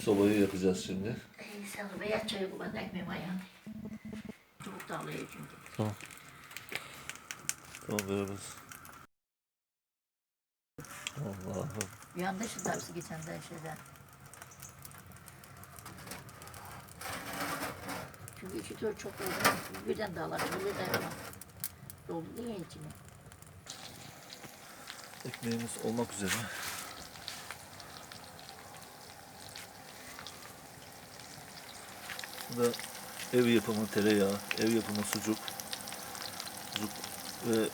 sobayı yakacağız şimdi. Sana beyaz çayı kullan ekmeğim ayağım. Çok dağılıyor çünkü. Tamam. Tamam beraberiz. Allah'ım. Yanlışız hepsi geçenden şeyden. Çünkü içi tür çok oldu. Birden dağlar, birden dağlar. Doldu ya içine. Ekmeğimiz olmak üzere. Bu da ev yapımı tereyağı, ev yapımı sucuk ve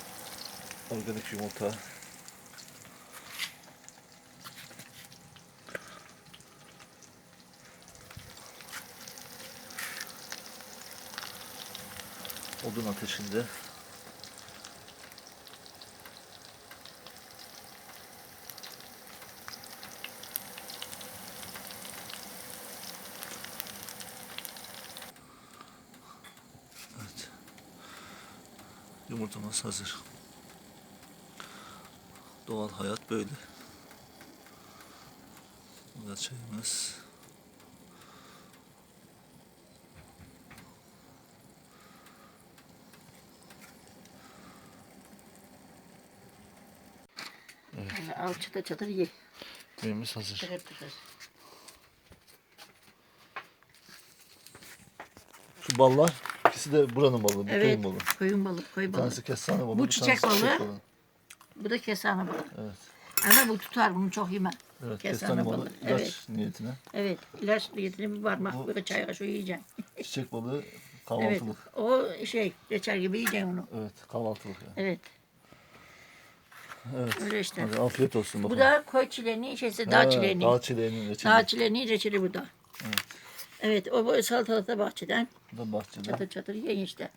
organik yumurta. Odun ateşinde. Evet. Yumurtamız hazır. Doğal hayat böyle. Bu da çayımız. Evet. Yani al çıtır çıtır ye. Yemeğimiz hazır. Çıtır çıtır. Şu ballar ikisi de buranın balı, bu Evet. köyün balı. Koyun balığı, koy Bir balığı. tanesi kestane balı, Bu bir çiçek tanesi çiçek balığı. balı. Bu da kestane balığı. Evet. Ama bu tutar, bunu çok yeme. Evet, Kestane kestane balı balığı, ilaç evet. niyetine. Evet, ilaç niyetine bir parmak, Bu- böyle çay kaşığı yiyeceksin. Çiçek balığı Evet, kahvaltılık. o şey, reçel gibi yiyeceksin onu. Evet, kahvaltılık yani. Evet, Evet. öyle işte. Hadi afiyet olsun Bu bakalım. da koy çileğinin şeysi, dağ çileğinin. Dağ çileğinin reçeli. Dağ çileğinin reçeli bu da. Evet. Evet, o bu salatalık da bahçeden. Bu da bahçede. Çatır çatır yiyin işte.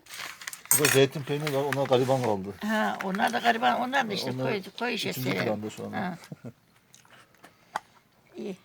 Bu da zeytin peyniri var, ona gariban kaldı. Ha, onlar da gariban, onlar da işte Onlar koy üçüncü şeyleri. planda şu anda. Ha. İyi.